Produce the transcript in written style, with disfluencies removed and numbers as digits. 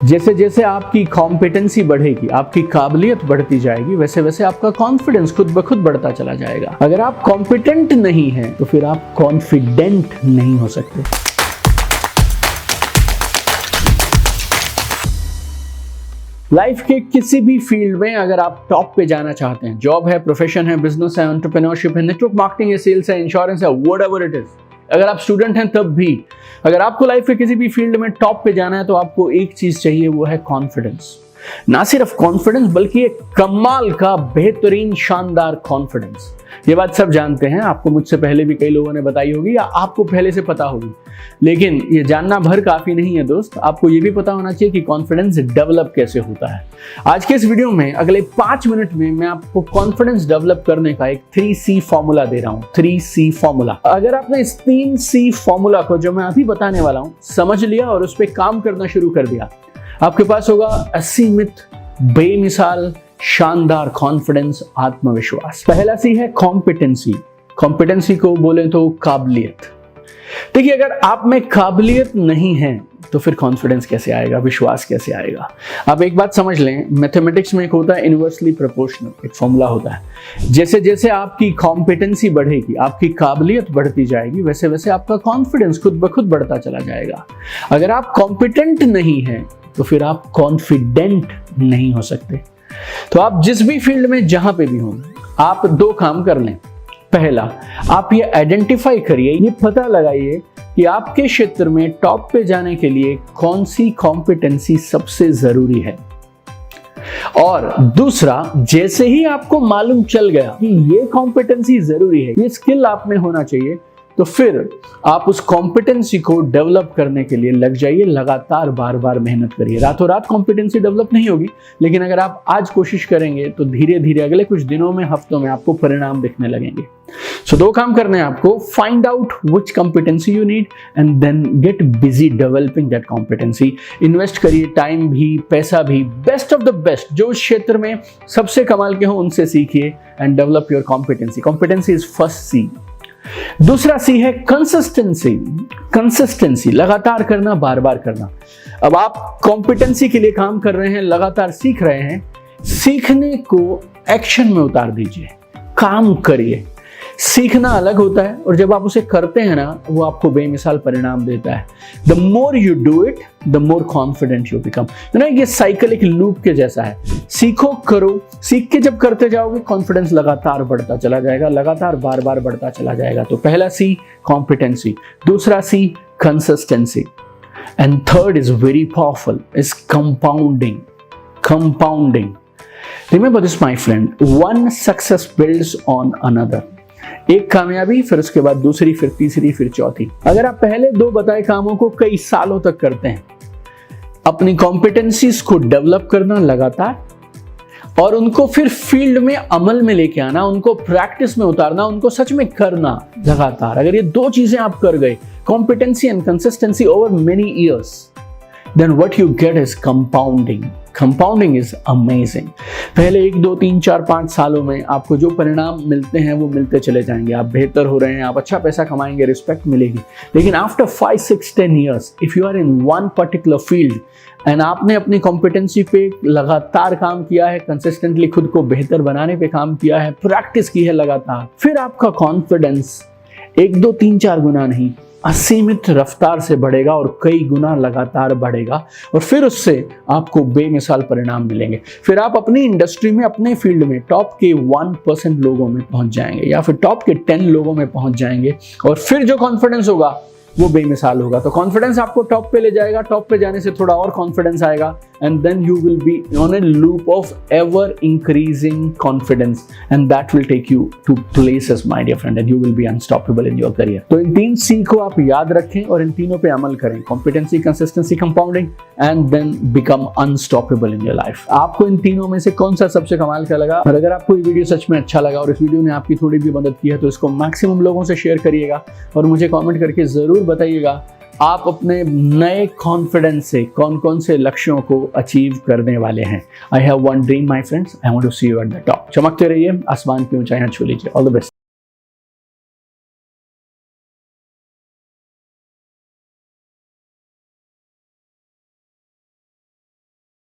जैसे जैसे आपकी कॉम्पिटेंसी बढ़ेगी, आपकी काबिलियत बढ़ती जाएगी, वैसे वैसे आपका कॉन्फिडेंस खुद ब खुद बढ़ता चला जाएगा। अगर आप कॉम्पिटेंट नहीं हैं तो फिर आप कॉन्फिडेंट नहीं हो सकते। लाइफ के किसी भी फील्ड में अगर आप टॉप पे जाना चाहते हैं, जॉब है, प्रोफेशन है, बिजनेस है, एंटरप्रेन्योरशिप है, नेटवर्क मार्केटिंग है, सेल्स है, इंश्योरेंस है, व्हाटएवर इट इज, अगर आप स्टूडेंट हैं तब भी, अगर आपको लाइफ के किसी भी फील्ड में टॉप पे जाना है तो आपको एक चीज चाहिए, वो है कॉन्फिडेंस। ना सिर्फ कॉन्फिडेंस बल्कि एक कमाल का बेहतरीन शानदार कॉन्फिडेंस। ये बात सब जानते हैं, आपको मुझसे पहले भी कई लोगों ने बताई होगी या आपको पहले से पता होगी, लेकिन ये जानना भर काफी नहीं है दोस्त, आपको ये भी पता होना चाहिए कि कॉन्फिडेंस डेवलप कैसे होता है। आज के इस वीडियो में अगले 5 मिनट में मैं आपको कॉन्फिडेंस डेवलप करने का एक 3C फॉर्मूला दे रहा हूं। 3C formula. अगर आपने इस 3C फॉर्मूला को जो मैं अभी बताने वाला हूं समझ लिया और उस पर काम करना शुरू कर दिया, आपके पास होगा असीमित, बेमिसाल, शानदार कॉन्फिडेंस, आत्मविश्वास। पहला सी है कॉम्पिटेंसी। कॉम्पिटेंसी को बोले तो काबिलियत। देखिए, अगर आप में काबिलियत नहीं है तो फिर कॉन्फिडेंस कैसे आएगा, विश्वास कैसे आएगा। आप एक बात समझ लें, मैथमेटिक्स में एक होता है इनवर्सली प्रोपोर्शनल, एक फॉर्मूला होता है। जैसे जैसे आपकी कॉम्पिटेंसी बढ़ेगी, आपकी काबिलियत बढ़ती जाएगी, वैसे वैसे आपका कॉन्फिडेंस खुद ब खुद बढ़ता चला जाएगा। अगर आप कॉम्पिटेंट नहीं हैं तो फिर आप कॉन्फिडेंट नहीं हो सकते। तो आप जिस भी फील्ड में जहां पे भी हों, आप 2 काम कर लें। पहला, आप ये आइडेंटिफाई करिए, ये पता लगाइए कि आपके क्षेत्र में टॉप पे जाने के लिए कौन सी कॉम्पिटेंसी सबसे जरूरी है। और दूसरा, जैसे ही आपको मालूम चल गया कि ये कॉम्पिटेंसी जरूरी है, ये स्किल आप में होना चाहिए, तो फिर आप उस कॉम्पिटेंसी को डेवलप करने के लिए लग जाइए, लगातार बार बार मेहनत करिए। रातों रात कॉम्पिटेंसी डेवलप नहीं होगी, लेकिन अगर आप आज कोशिश करेंगे तो धीरे धीरे अगले कुछ दिनों में, हफ्तों में आपको परिणाम दिखने लगेंगे। सो 2 काम करने हैं आपको। Find out which competency you need and then get busy developing that competency. Invest करिए, टाइम भी, पैसा भी, बेस्ट ऑफ द बेस्ट जो उस क्षेत्र में सबसे कमाल के हो उनसे सीखिए and develop your competency. Competency is first C। दूसरा C है कंसिस्टेंसी। कंसिस्टेंसी, लगातार करना, बार बार करना। अब आप कॉम्पिटेंसी के लिए काम कर रहे हैं, लगातार सीख रहे हैं, सीखने को एक्शन में उतार दीजिए, काम करिए। सीखना अलग होता है और जब आप उसे करते हैं ना, वो आपको बेमिसाल परिणाम देता है। The more you do it, the more confident you become. ये साइकिल एक लूप के जैसा है। सीखो, करो, सीख के जब करते जाओगे कॉन्फिडेंस लगातार बढ़ता चला जाएगा, लगातार बार बार बढ़ता चला जाएगा। तो पहला C कॉम्पिटेंसी, दूसरा C consistency, and third is very powerful, is compounding. Compounding. Remember this my friend, one success builds on another। एक कामयाबी, फिर उसके बाद दूसरी, फिर तीसरी, फिर चौथी। अगर आप पहले 2 बताए कामों को कई सालों तक करते हैं, अपनी कॉम्पिटेंसीज को डेवलप करना लगातार, और उनको फिर फील्ड में अमल में लेके आना, उनको प्रैक्टिस में उतारना, उनको सच में करना लगातार, अगर ये 2 चीजें आप कर गए, competency and consistency over many years, then what you get is compounding. Compounding is amazing. पहले 1, 2, 3, 4, 5 सालों में आपको जो परिणाम मिलते हैं वो मिलते चले जाएंगे। आप बेहतर हो रहे हैं, आप अच्छा पैसा कमाएंगे, रिस्पेक्ट मिलेगी। लेकिन after 5, 6, 10 years, if you are in one particular field and आपने अपनी कॉम्पिटेंसी पे लगातार काम किया है, कंसिस्टेंटली खुद को बेहतर बनाने पे काम किया है, प्रैक्टिस की है लगातार, फिर आपका कॉन्फिडेंस 1, 2, 3, 4 गुना नहीं, असीमित रफ्तार से बढ़ेगा और कई गुना लगातार बढ़ेगा, और फिर उससे आपको बेमिसाल परिणाम मिलेंगे। फिर आप अपनी इंडस्ट्री में, अपने फील्ड में टॉप के 1% लोगों में पहुंच जाएंगे या फिर टॉप के 10 लोगों में पहुंच जाएंगे, और फिर जो कॉन्फिडेंस होगा वो बेमिसाल होगा। तो कॉन्फिडेंस आपको टॉप पे ले जाएगा, टॉप पे जाने से थोड़ा और कॉन्फिडेंस आएगा, and then you will be on a loop of ever increasing confidence, and that will take you to places my dear friend, and you will be unstoppable in your career. तो इन 3 C को आप याद रखें और इन तीनों पे अमल करें, competency, consistency, compounding, and then become unstoppable in your life. आपको इन तीनों में से कौन सा सबसे कमाल का लगा? और अगर आपको ये वीडियो सच में अच्छा लगा और इस वीडियो ने आपकी थोड़ी भी मदद की है तो इसको मैक्सिमम लोगों से शेयर करिएगा और मुझे कमेंट करके जरूर बताइएगा आप अपने नए कॉन्फिडेंस से कौन कौन से लक्ष्यों को अचीव करने वाले हैं। I have one dream my friends, I want to see you at the top. चमकते रहिए, आसमान की ऊंचाइयां छू लीजिए। All the best.